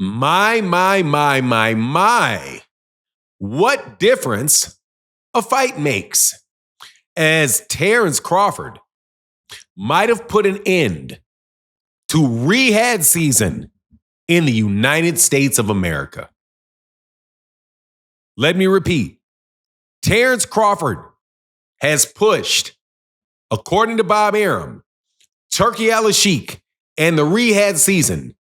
My. What difference a fight makes, as Terence Crawford might have put an end to Riyadh season in the United States of America. Let me repeat. Terence Crawford has pushed, according to Bob Arum, Turki Alalhshiek and the Riyadh season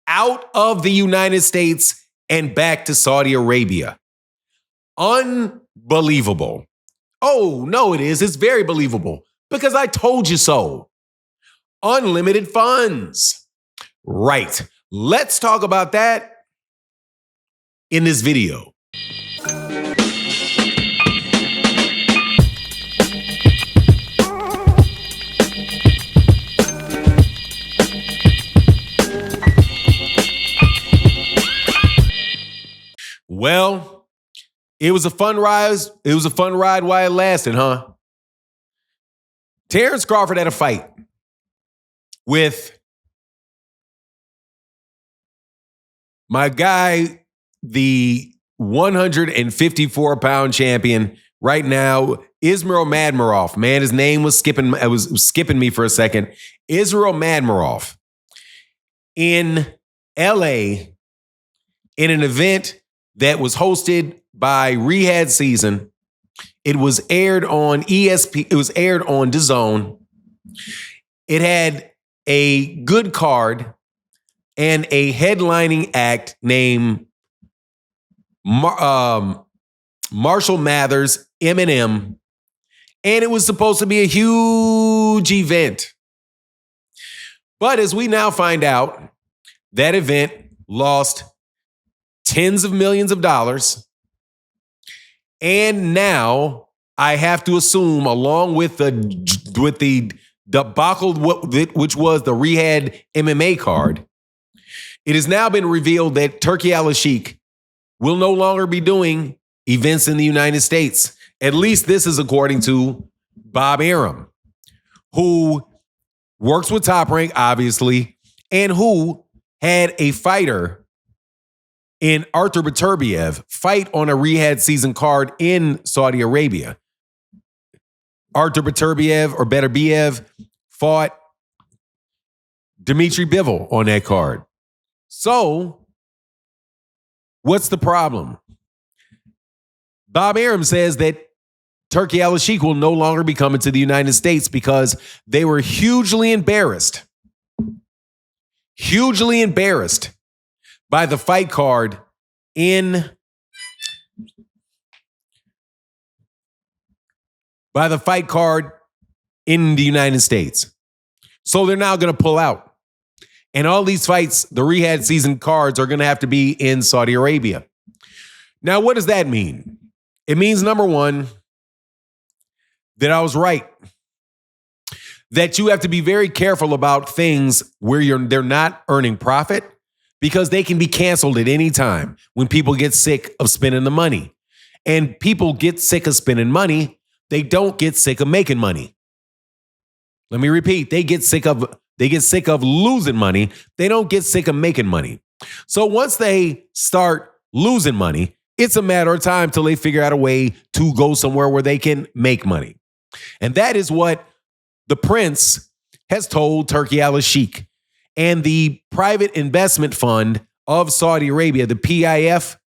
out of the United States and back to Saudi Arabia. Unbelievable. Oh, no, it is. It's very believable because I told you so. Unlimited funds. Right. Let's talk about that in this video. Well, it was a fun ride. It was a fun ride while it lasted, huh? Terence Crawford had a fight with my guy, the 154-pound champion right now, Israel Madmarov. Man, his name was skipping. It was skipping me for a second. Israel Madmarov in LA in an event that was hosted by Riyadh Season. It was aired on ESP. It was aired on DAZN. It had a good card and a headlining act named Marshall Mathers, Eminem, and it was supposed to be a huge event. But as we now find out, that event lost tens of millions of dollars. And now I have to assume, along with the debacle, which was the Riyadh MMA card, it has now been revealed that Turki Alalhshiek will no longer be doing events in the United States. At least this is according to Bob Arum, who works with Top Rank, obviously, and who had a fighter in Artur Beterbiev fight on a Riyadh season card in Saudi Arabia. Artur Beterbiev fought Dmitry Bivol on that card. So, what's the problem? Bob Arum says that Turki Alalhshiek will no longer be coming to the United States because they were hugely embarrassed by the fight card in the United States. So they're now going to pull out. And all these fights, the Riyadh season cards, are going to have to be in Saudi Arabia. Now, what does that mean? It means, number one, that I was right. That you have to be very careful about things where they're not earning profit, because they can be canceled at any time when people get sick of spending the money. And people get sick of spending money. They don't get sick of making money. Let me repeat. They get sick of losing money. They don't get sick of making money. So once they start losing money, it's a matter of time till they figure out a way to go somewhere where they can make money. And that is what the prince has told Turki Alalhshiek. And the private investment fund of Saudi Arabia, the PIF,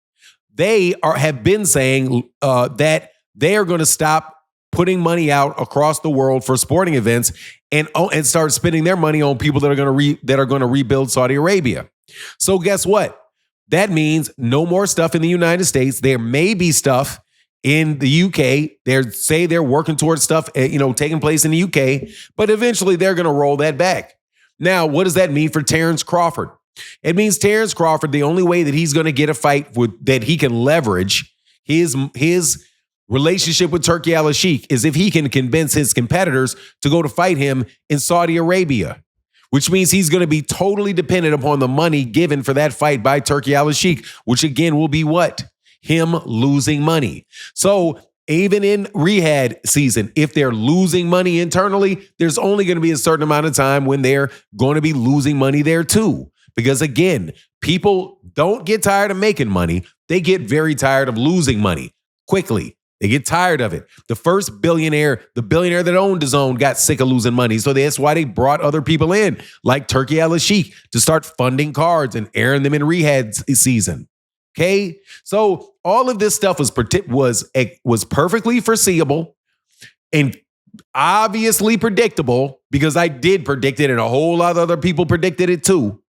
they have been saying that they are going to stop putting money out across the world for sporting events and start spending their money on people that are going to rebuild Saudi Arabia. So guess what? That means no more stuff in the United States. There may be stuff in the UK. They're working towards stuff, taking place in the UK, but eventually they're going to roll that back. Now, what does that mean for Terence Crawford? It means Terence Crawford, the only way that he's going to get a fight that he can leverage his relationship with Turki Alalhshiek is if he can convince his competitors to go to fight him in Saudi Arabia, which means he's going to be totally dependent upon the money given for that fight by Turki Alalhshiek, which again will be what? Him losing money. So even in Riyadh season, if they're losing money internally, there's only going to be a certain amount of time when they're going to be losing money there too. Because again, people don't get tired of making money. They get very tired of losing money quickly. They get tired of it. The first billionaire, the billionaire that owned DAZN, got sick of losing money. So that's why they brought other people in, like Turki Alalhshiek, to start funding cards and airing them in Riyadh season. Okay? So all of this stuff was perfectly foreseeable and obviously predictable, because I did predict it and a whole lot of other people predicted it too.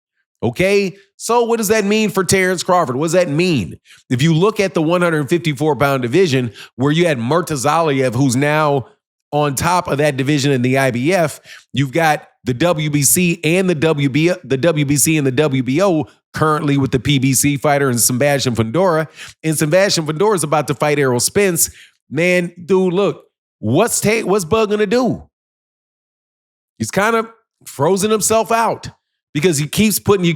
Okay, so what does that mean for Terence Crawford? What does that mean? If you look at the 154-pound division, where you had Murtazaliev, who's now on top of that division in the IBF, you've got the WBC and the WBC and the WBO currently with the PBC fighter and Sebastian Fundora. And Sebastian Fundora is about to fight Errol Spence. Man, dude, look, what's Bud gonna do? He's kind of frozen himself out. Because you keep throwing your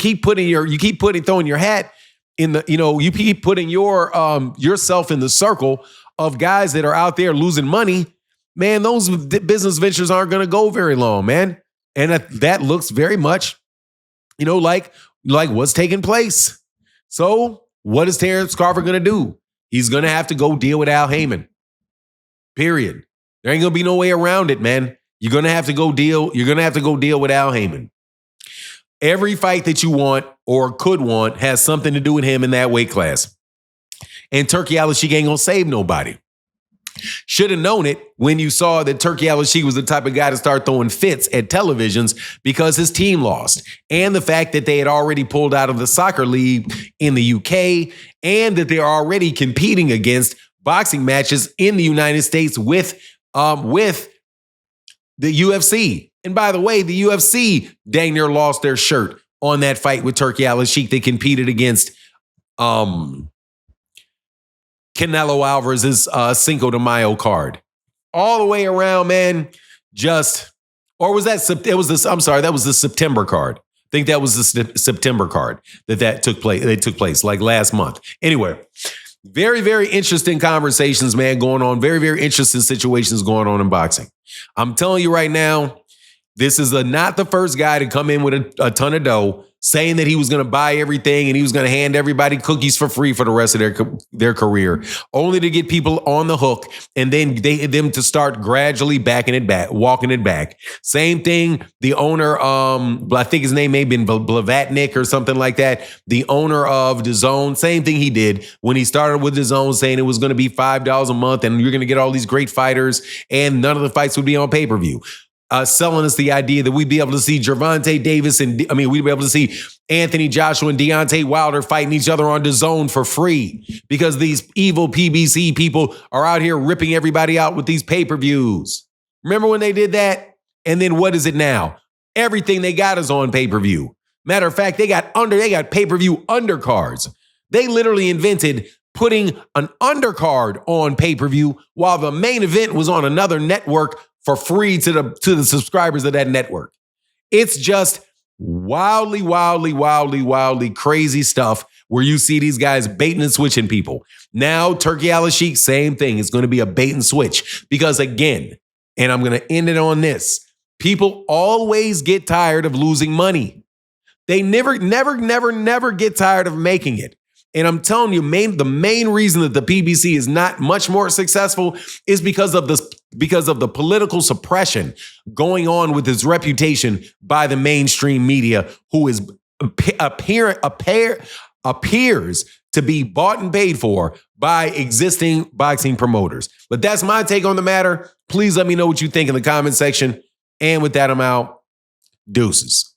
hat in the, you keep putting yourself in the circle of guys that are out there losing money. Man, those business ventures aren't going to go very long, man. And that looks very much, like what's taking place. So what is Terence Crawford going to do? He's going to have to go deal with Al Heyman. Period. There ain't going to be no way around it, man. You're going to have to go deal. You're going to have to go deal with Al Heyman. Every fight that you want or could want has something to do with him in that weight class. And Turki Alalhshiek ain't gonna save nobody. Should have known it when you saw that Turki Alalhshiek was the type of guy to start throwing fits at televisions because his team lost. And the fact that they had already pulled out of the soccer league in the UK, and that they are already competing against boxing matches in the United States with the UFC. And by the way, the UFC dang near lost their shirt on that fight with Turki Alalhshiek. They competed against Canelo Alvarez's Cinco de Mayo card. All the way around, man, that was the September card. I think that was the September card that took place like last month. Anyway, very, very interesting conversations, man, going on. Very, very interesting situations going on in boxing. I'm telling you right now, this is not the first guy to come in with a ton of dough saying that he was going to buy everything and he was going to hand everybody cookies for free for the rest of their career, only to get people on the hook and then them to start gradually walking it back. Same thing, the owner, I think his name may have been Blavatnik or something like that, the owner of DAZN, same thing he did when he started with DAZN, saying it was going to be $5 a month and you're going to get all these great fighters and none of the fights would be on pay-per-view. Selling us the idea that we'd be able to see Gervonta Davis we'd be able to see Anthony Joshua and Deontay Wilder fighting each other on DAZN for free because these evil PBC people are out here ripping everybody out with these pay-per-views. Remember when they did that? And then what is it now? Everything they got is on pay-per-view. Matter of fact, they got pay-per-view undercards. They literally invented putting an undercard on pay-per-view while the main event was on another network for free to the subscribers of that network. It's just wildly crazy stuff where you see these guys baiting and switching people. Now, Turki Alalhshiek, same thing. It's going to be a bait and switch because again, and I'm going to end it on this, people always get tired of losing money. They never get tired of making it. And I'm telling you, the main reason that the PBC is not much more successful is because of the political suppression going on with its reputation by the mainstream media, who is appears to be bought and paid for by existing boxing promoters. But that's my take on the matter. Please let me know what you think in the comment section. And with that, I'm out. Deuces.